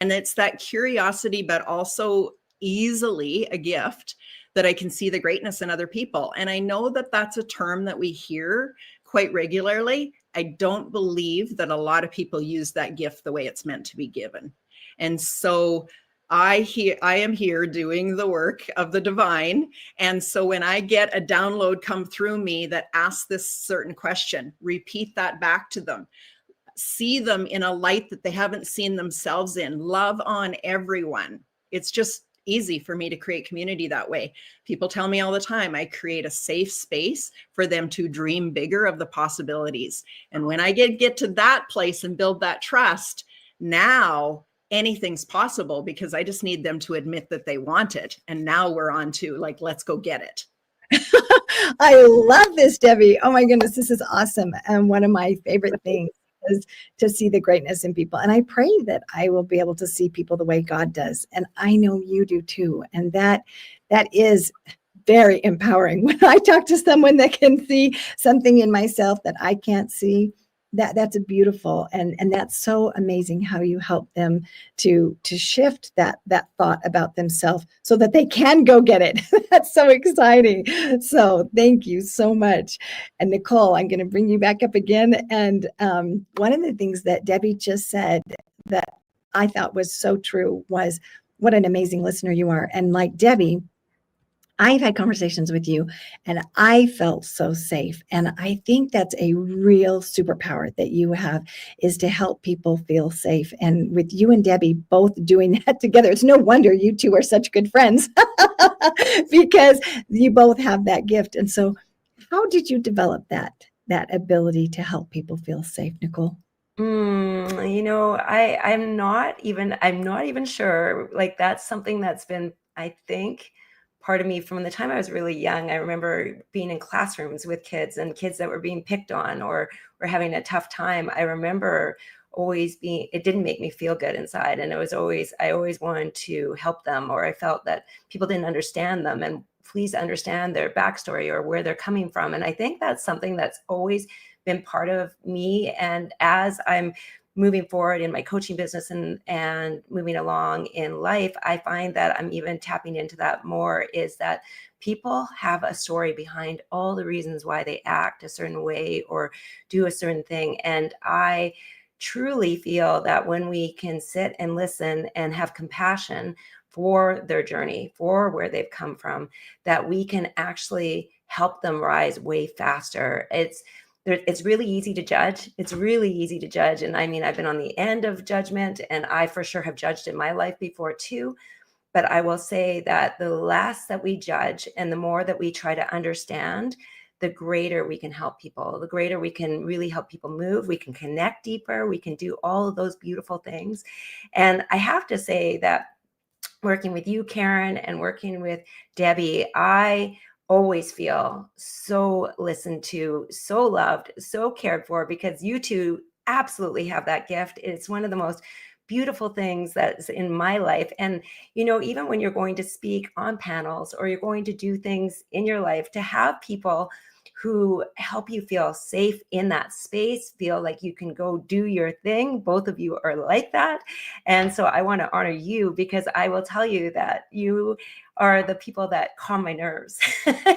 And it's that curiosity, but also easily a gift that I can see the greatness in other people. And I know that that's a term that we hear quite regularly. I don't believe that a lot of people use that gift the way it's meant to be given. And so I am here doing the work of the divine. And so when I get a download come through me that asks this certain question, repeat that back to them. See them in a light that they haven't seen themselves in. Love on everyone. It's just easy for me to create community that way. People tell me all the time, I create a safe space for them to dream bigger of the possibilities. And when I get to that place and build that trust, now anything's possible, because I just need them to admit that they want it. And now we're on to like, let's go get it. I love this, Debbie. Oh my goodness, this is awesome. And one of my favorite things is to see the greatness in people. And I pray that I will be able to see people the way God does. And I know you do too. And that is very empowering. When I talk to someone that can see something in myself that I can't see, that's a beautiful, and that's so amazing how you help them to shift that thought about themselves so that they can go get it. That's so exciting. So thank you so much. And Nicole, I'm going to bring you back up again. And one of the things that Debbie just said that I thought was so true was what an amazing listener you are. And like Debbie, I've had conversations with you and I felt so safe. And I think that's a real superpower that you have, is to help people feel safe. And with you and Debbie both doing that together, it's no wonder you two are such good friends because you both have that gift. And so how did you develop that ability to help people feel safe, Nicole? You know, I'm not even sure. Like, that's something that's been, I think, part of me from the time I was really young. I remember being in classrooms with kids and kids that were being picked on or having a tough time. I remember it didn't make me feel good inside. And I always wanted to help them, or I felt that people didn't understand them, and please understand their backstory or where they're coming from. And I think that's something that's always been part of me. And as I'm moving forward in my coaching business and moving along in life, I find that I'm even tapping into that more, is that people have a story behind all the reasons why they act a certain way or do a certain thing. And I truly feel that when we can sit and listen and have compassion for their journey, for where they've come from, that we can actually help them rise way faster. It's really easy to judge. It's really easy to judge. And I mean, I've been on the end of judgment, and I for sure have judged in my life before too. But I will say that the less that we judge and the more that we try to understand, the greater we can help people, the greater we can really help people move. We can connect deeper. We can do all of those beautiful things. And I have to say that working with you, Karen, and working with Debbie, I always feel so listened to, so loved, so cared for, because you two absolutely have that gift. It's one of the most beautiful things that's in my life. And, you know, even when you're going to speak on panels or you're going to do things in your life, to have people who help you feel safe in that space, feel like you can go do your thing. Both of you are like that. And so I want to honor you, because I will tell you that you are the people that calm my nerves.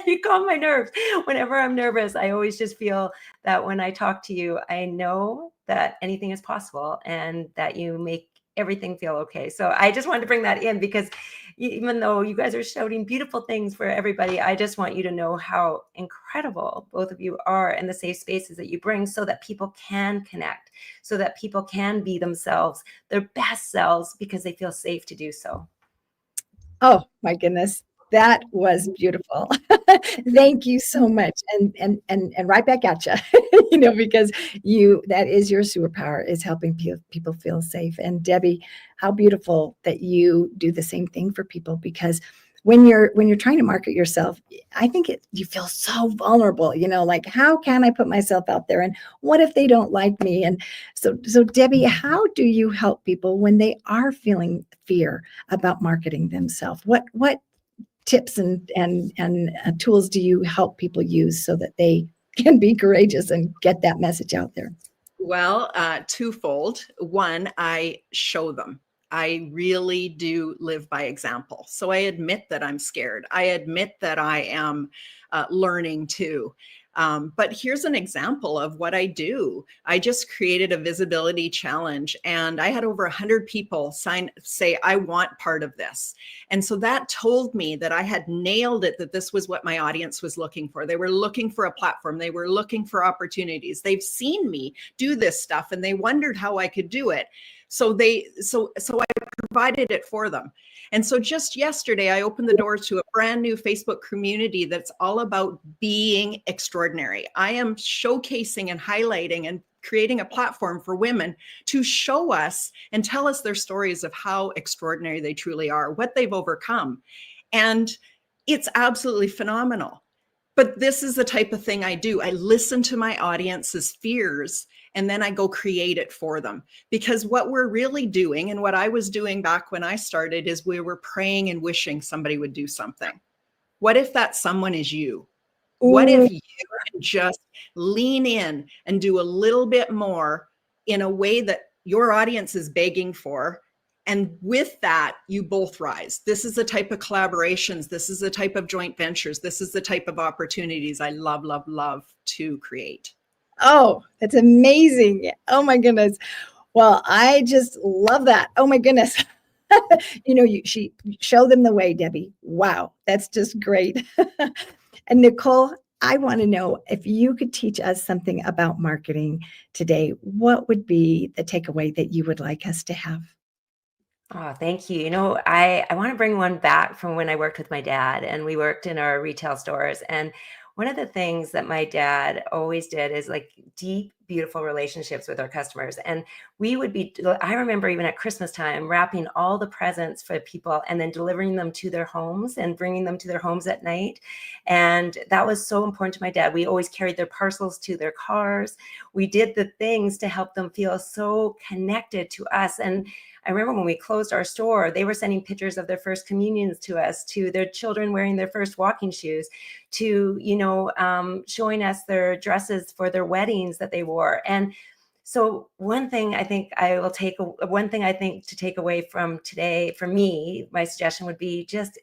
You calm my nerves. Whenever I'm nervous, I always just feel that when I talk to you, I know that anything is possible and that you make everything feel okay. So I just wanted to bring that in, because even though you guys are shouting beautiful things for everybody, I just want you to know how incredible both of you are and the safe spaces that you bring, so that people can connect, so that people can be themselves, their best selves, because they feel safe to do so. Oh my goodness. That was beautiful. Thank you so much. And right back at you, you know, because that is your superpower, is helping people feel safe. And Debbie, how beautiful that you do the same thing for people, because when you're trying to market yourself, I think you feel so vulnerable, you know, like, how can I put myself out there? And what if they don't like me? And so Debbie, how do you help people when they are feeling fear about marketing themselves? What tips and tools do you help people use so that they can be courageous and get that message out there? Well, twofold. One, I show them. I really do live by example. So I admit that I'm scared. I admit that I am learning too. But here's an example of what I do. I just created a visibility challenge, and I had over 100 people say, I want part of this. And so that told me that I had nailed it, that this was what my audience was looking for. They were looking for a platform. They were looking for opportunities. They've seen me do this stuff and they wondered how I could do it. So I provided it for them. And so just yesterday, I opened the doors to a brand new Facebook community that's all about being extraordinary. I am showcasing and highlighting and creating a platform for women to show us and tell us their stories of how extraordinary they truly are, what they've overcome. And it's absolutely phenomenal. But this is the type of thing I do. I listen to my audience's fears and then I go create it for them. Because what we're really doing, and what I was doing back when I started, is we were praying and wishing somebody would do something. What if that someone is you? What if you can just lean in and do a little bit more in a way that your audience is begging for? And with that, you both rise. This is the type of collaborations. This is the type of joint ventures. This is the type of opportunities I love, love, love to create. Oh, that's amazing. Oh my goodness. Well, I just love that. Oh my goodness. She show them the way, Debbie. Wow, that's just great. And Nicole, I want to know if you could teach us something about marketing today, what would be the takeaway that you would like us to have? Oh, thank you. I want to bring one back from when I worked with my dad, and we worked in our retail stores. And one of the things that my dad always did is like deep, beautiful relationships with our customers. And I remember even at Christmas time, wrapping all the presents for people and then delivering them to their homes and bringing them to their homes at night. And that was so important to my dad. We always carried their parcels to their cars. We did the things to help them feel so connected to us. And I remember when we closed our store, they were sending pictures of their first communions to us, to their children wearing their first walking shoes, to, showing us their dresses for their weddings that they wore. And so one thing I think to take away from today, for me, my suggestion would be just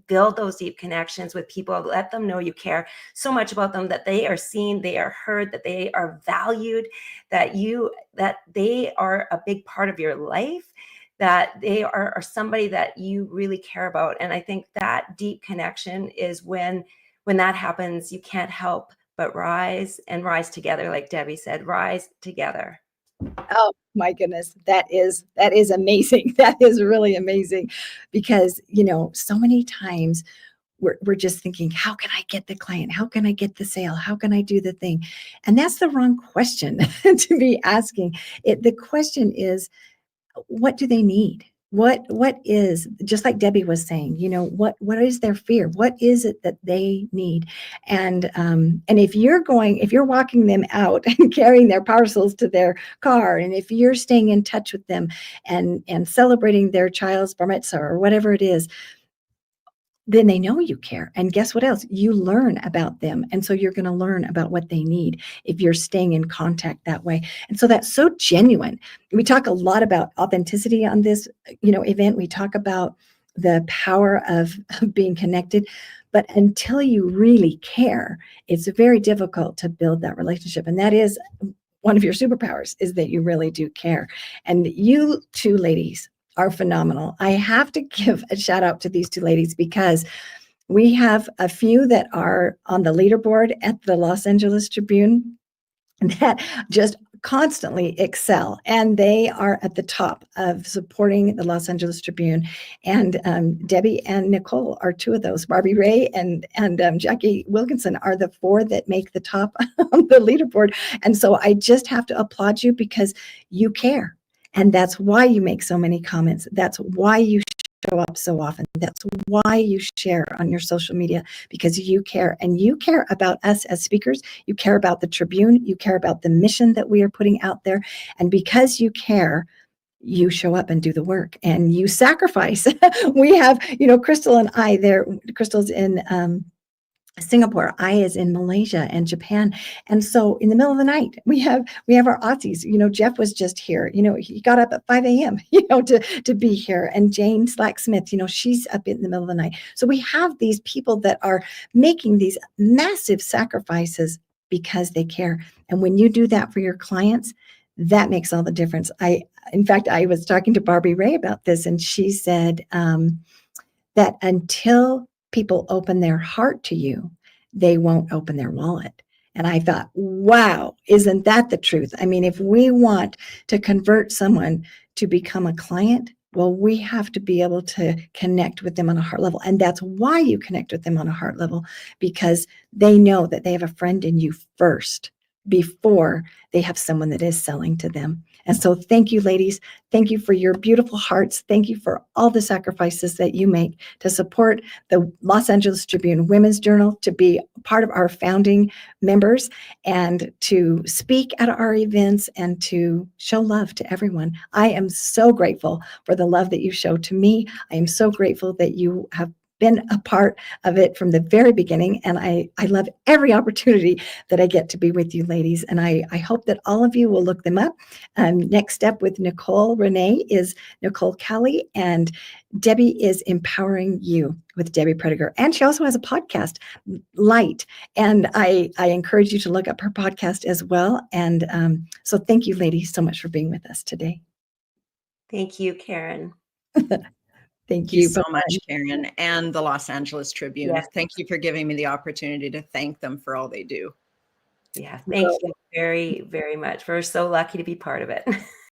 build those deep connections with people. Let them know you care so much about them, that they are seen, they are heard, that they are valued, that they are a big part of your life, that they are somebody that you really care about. And I think that deep connection is when that happens, you can't help but rise together. Like Debbie said, rise together. Oh my goodness, that is amazing. That is really amazing, because so many times we're just thinking, how can I get the client? How can I get the sale? How can I do the thing? And that's the wrong question to be asking. The question is, what do they need? What is, just like Debbie was saying, what is their fear? What is it that they need? And if you're walking them out and carrying their parcels to their car, and if you're staying in touch with them and celebrating their child's bar mitzvah or whatever it is, then they know you care. And guess what else? You learn about them. And so you're going to learn about what they need if you're staying in contact that way. And so that's so genuine. We talk a lot about authenticity on this, event. We talk about the power of being connected. But until you really care, it's very difficult to build that relationship. And that is one of your superpowers, is that you really do care. And you two ladies are phenomenal. I have to give a shout out to these two ladies, because we have a few that are on the leaderboard at the Los Angeles Tribune that just constantly excel, and they are at the top of supporting the Los Angeles Tribune. And Debbie and Nicole are two of those. Barbie Ray and Jackie Wilkinson are the four that make the top of the leaderboard. And so I just have to applaud you, because you care. And that's why you make so many comments. That's why you show up so often. That's why you share on your social media, because you care. And you care about us as speakers. You care about the Tribune. You care about the mission that we are putting out there. And because you care, you show up and do the work, and you sacrifice. We have, Crystal and I there. Crystal's in Singapore, I is in Malaysia and Japan. And so in the middle of the night, we have our Aussies. Jeff was just here. He got up at 5 a.m., to be here. And Jane Slack-Smith, she's up in the middle of the night. So we have these people that are making these massive sacrifices because they care. And when you do that for your clients, that makes all the difference. In fact, I was talking to Barbie Ray about this, and she said that until people open their heart to you, they won't open their wallet. And I thought, wow, isn't that the truth? I mean, if we want to convert someone to become a client, well, we have to be able to connect with them on a heart level. And that's why you connect with them on a heart level, because they know that they have a friend in you first before they have someone that is selling to them. And so thank you, ladies. Thank you for your beautiful hearts. Thank you for all the sacrifices that you make to support the Los Angeles Tribune Women's Journal, to be part of our founding members, and to speak at our events and to show love to everyone. I am so grateful for the love that you show to me. I am so grateful that you have been a part of it from the very beginning. And I love every opportunity that I get to be with you, ladies. And I hope that all of you will look them up. Next Step with Nicole Renee is Nicole Cowley, and Debbie is Empowering You with Debbie Prediger. And she also has a podcast, Light. And I encourage you to look up her podcast as well. And so thank you, ladies, so much for being with us today. Thank you, Karen. Thank Thank you you so much, Karen, and the Los Angeles Tribune. Yes. Thank you for giving me the opportunity to thank them for all they do. Yeah, thank you very, very much. We're so lucky to be part of it.